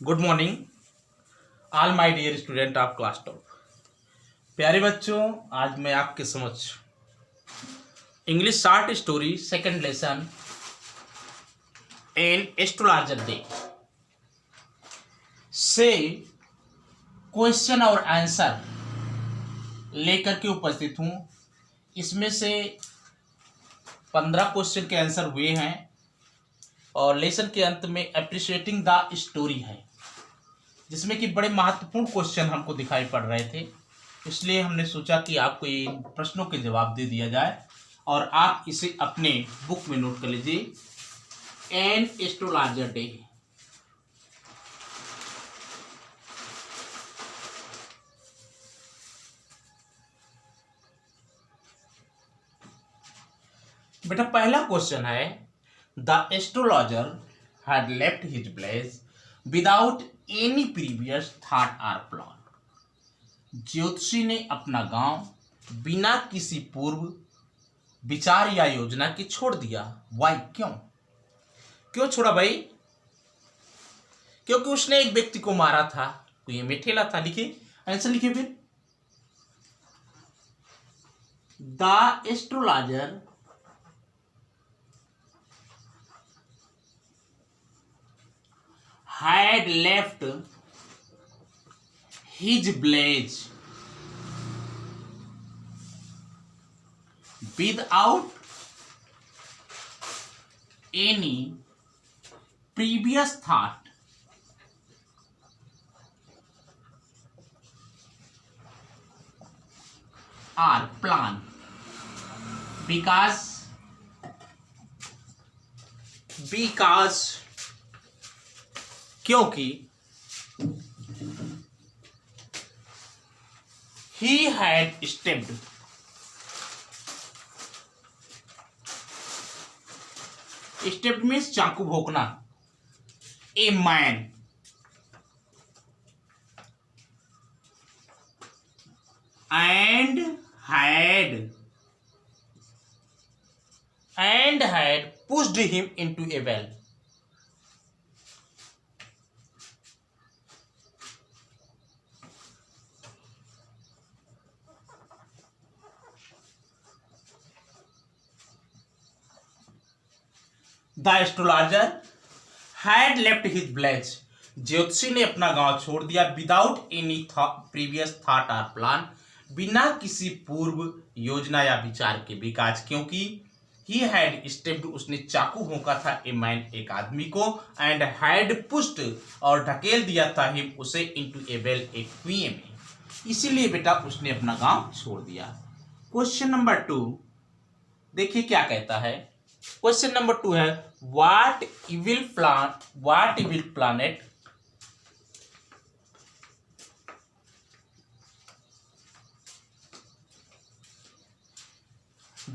Good morning all my dear student of class 12। प्यारे बच्चों, आज मैं आपके समक्ष English short story second lesson an astrologer day से क्वेश्चन और आंसर लेकर के उपस्थित हूँ। इसमें से 15 क्वेश्चन के आंसर हुए हैं और लेसन के अंत में अप्रिशिएटिंग द स्टोरी है, जिसमें कि बड़े महत्वपूर्ण क्वेश्चन हमको दिखाई पड़ रहे थे। इसलिए हमने सोचा कि आपको ये प्रश्नों के जवाब दे दिया जाए और आप इसे अपने बुक में नोट कर लीजिए। An astrologer day. बेटा, पहला क्वेश्चन है the astrologer had left his place without any previous thought or plan. ज्योतिषी ने अपना गांव बिना किसी पूर्व विचार या योजना के छोड़ दिया। वाई? क्यों छोड़ा भाई? क्योंकि उसने एक व्यक्ति को मारा था, कुएं में ठेला था। लिखिए, आंसर लिखिए फिर। The astrologer had left his village without any previous thought or plan because क्योंकि he had stabbed means चाकू भोंकना, a man and had pushed him into a well. The astrologer had left his village. ज्योतिषी ने अपना गांव छोड़ दिया without any previous thought और plan, बिना किसी पूर्व योजना या विचार के। बिकॉज क्योंकि ही हैड स्टेप्ड उसने चाकू भोंका था, ए मैन एक आदमी को, एंड हैड पुश्ड और ढकेल दिया था हिम उसे इनटू ए वेल एक कुएं में। इसीलिए बेटा उसने अपना गांव छोड़ दिया। क्वेश्चन नंबर 2 देखिए क्या कहता है। क्वेश्चन नंबर 2 है what evil planet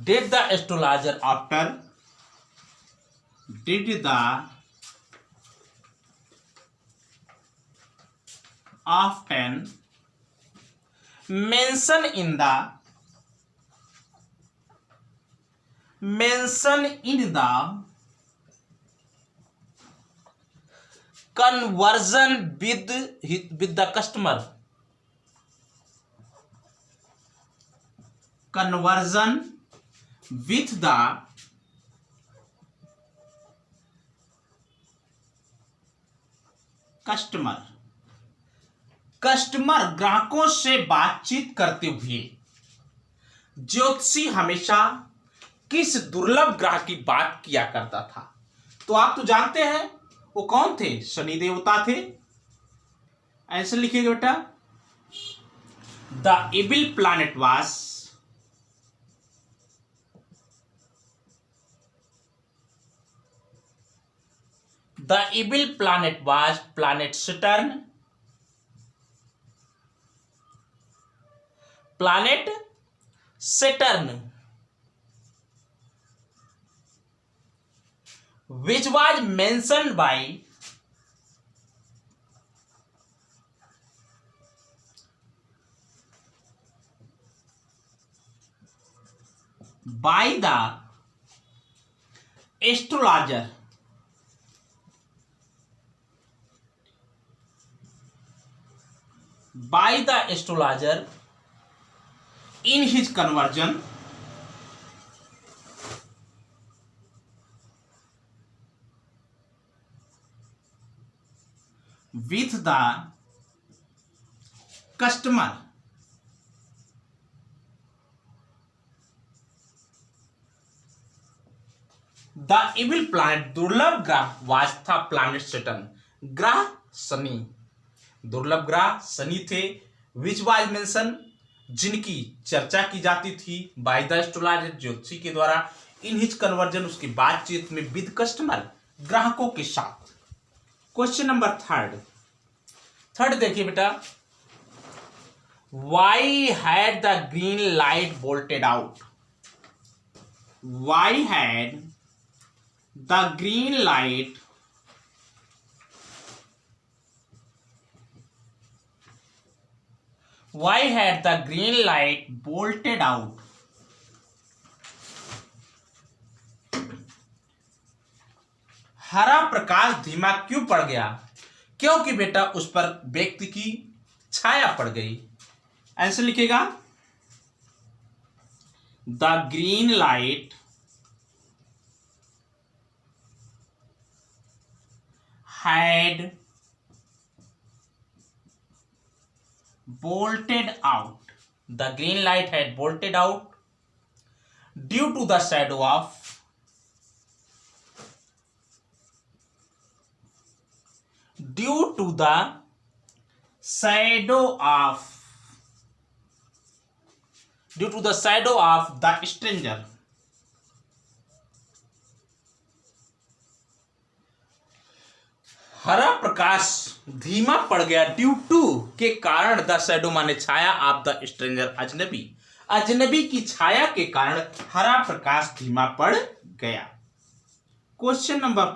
did the astrologer often mention in the conversion with the customer. Conversion with the customer ग्राहकों से बातचीत करते हुए ज्योतिषी हमेशा किस दुर्लभ ग्रह की बात किया करता था? तो आप तो जानते हैं वो कौन थे? शनि देवता थे। आंसर लिखिएगा बेटा। The evil planet was planet Saturn, which was mentioned by the astrologer by the astrologer in his conversion with the customer the evil planet दुर्लभ ग्रह was the planet Saturn ग्रह शनि दुर्लभ ग्रह शनि थे which was mentioned जिनकी चर्चा की जाती थी बाय द एस्ट्रोलॉजर ज्योतिषी के द्वारा इन हिज कन्वर्जन उसकी बातचीत में विद कस्टमर ग्राहकों के साथ। क्वेश्चन नंबर थर्ड देखिए बेटा, why had the green light bolted out, why had the green light Why had the green light bolted out? हरा प्रकाश धीमा क्यों पड़ गया? क्योंकि बेटा उस पर व्यक्ति की छाया पड़ गई। आंसर लिखेगा the green light had bolted out, the green light had bolted out due to the shadow of the stranger। हरा प्रकाश धीमा पड़ गया ड्यू टू के कारण, द शैडो माने छाया, ऑफ द स्ट्रेंजर अजनबी, अजनबी की छाया के कारण हरा प्रकाश धीमा पड़ गया। क्वेश्चन नंबर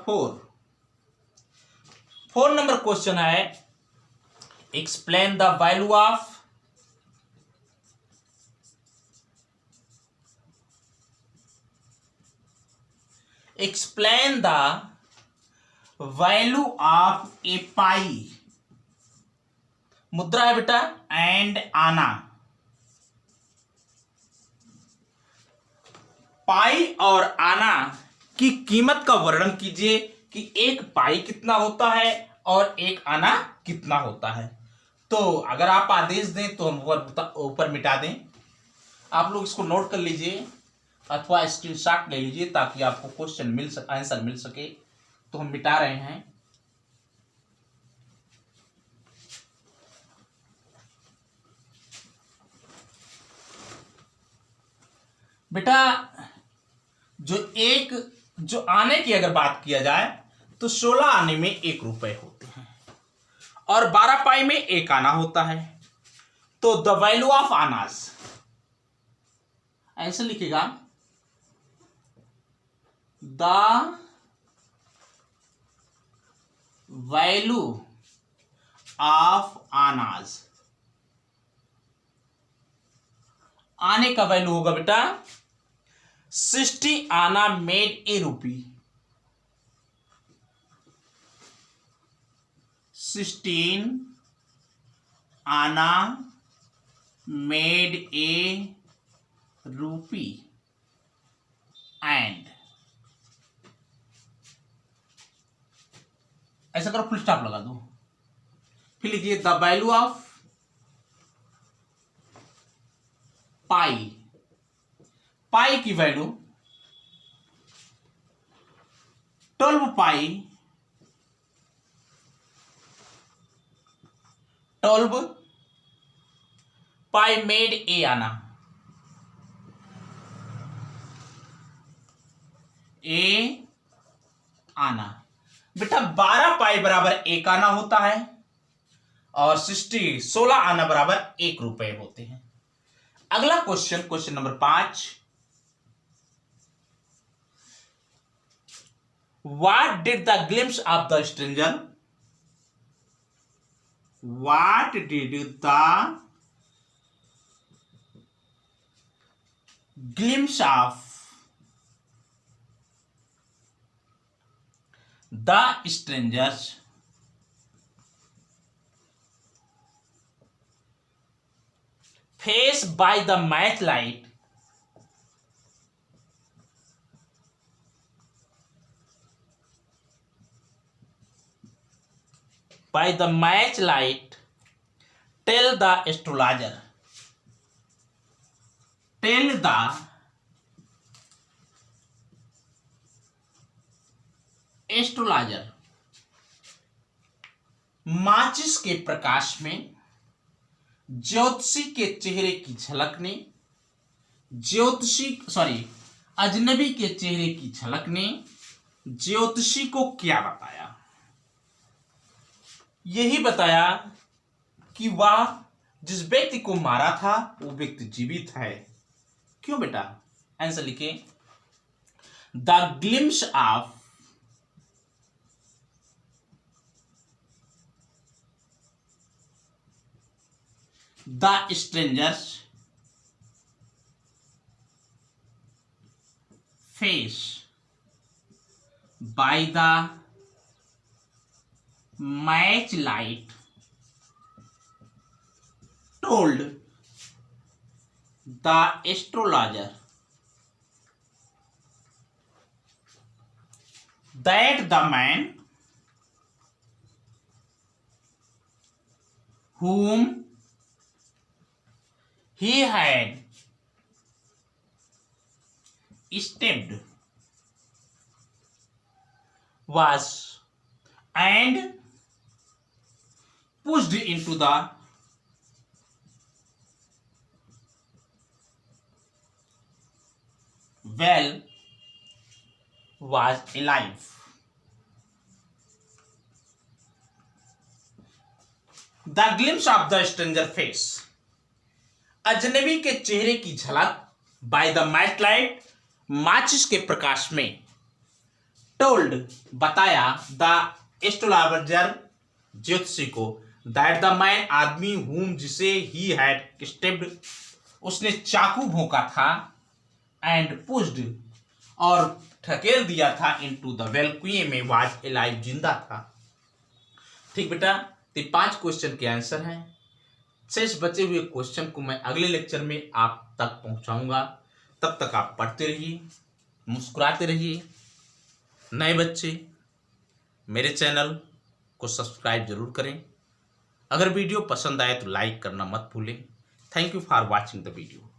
4 नंबर क्वेश्चन है explain the value of explain the value of a pie, मुद्रा है बेटा एंड आना, पाई और आना की कीमत का वर्णन कीजिए कि एक पाई कितना होता है और एक आना कितना होता है। तो अगर आप आदेश दें तो हम ऊपर मिटा दें, आप लोग इसको नोट कर लीजिए अथवा स्क्रीनशॉट ले लीजिए ताकि आपको क्वेश्चन आंसर मिल सके। तो हम मिटा रहे हैं। बेटा जो आने की अगर बात किया जाए तो 16 आने में 1 रुपए होते हैं और 12 पाई में 1 आना होता है। तो द वैल्यू ऑफ आनास ऐसे लिखेगा द वैल्यू ऑफ आनाज, आने का वैल्यू होगा बेटा 60 आना मेड ए रूपी, 16 आना मेड ए रूपी एंड ऐसा करो फुल स्टॉप लगा दो, फिर लिखिए द वैल्यू ऑफ पाई, पाई की value 12 pi 12 pi made a आना, ए आना बेटा 12 पाई बराबर 1 आना होता है और 16 आना बराबर 1 रुपए होते हैं। अगला question number 5, what did the glimpse of the stranger, what did the glimpse of the strangers face by the match light tell the astrologer माचिस के प्रकाश में ज्योतिषी के चेहरे की झलक ने अजनबी के चेहरे की झलक ने ज्योतिषी को क्या बताया? यही बताया कि वह जिस व्यक्ति को मारा था वो व्यक्ति जीवित है। क्यों बेटा? आंसर लिखे। The glimpse of the strangers face by the match light told the astrologer that the man whom he had stabbed was and pushed into the well was alive. The glimpse of the stranger face, अजनबी के चेहरे की झलक by the match light, माचिस के प्रकाश में, told बताया, the astrologer ज्योतिषी को, दैट द मैन आदमी हुम जिसे ही हैड स्टेप्ड उसने चाकू भोंका था, एंड पुश्ड और ठकेल दिया था, इनटू द वेल कुएं में, वाज एलाइव जिंदा था। ठीक बेटा, तो 5 क्वेश्चन के आंसर हैं। शेष बचे हुए क्वेश्चन को मैं अगले लेक्चर में आप तक पहुंचाऊंगा। तब तक आप पढ़ते रहिए, मुस्कुराते रहिए। नए बच्चे मेरे चैनल को सब्सक्राइब जरूर करें। अगर वीडियो पसंद आए तो लाइक करना मत भूलें। Thank you for watching the video.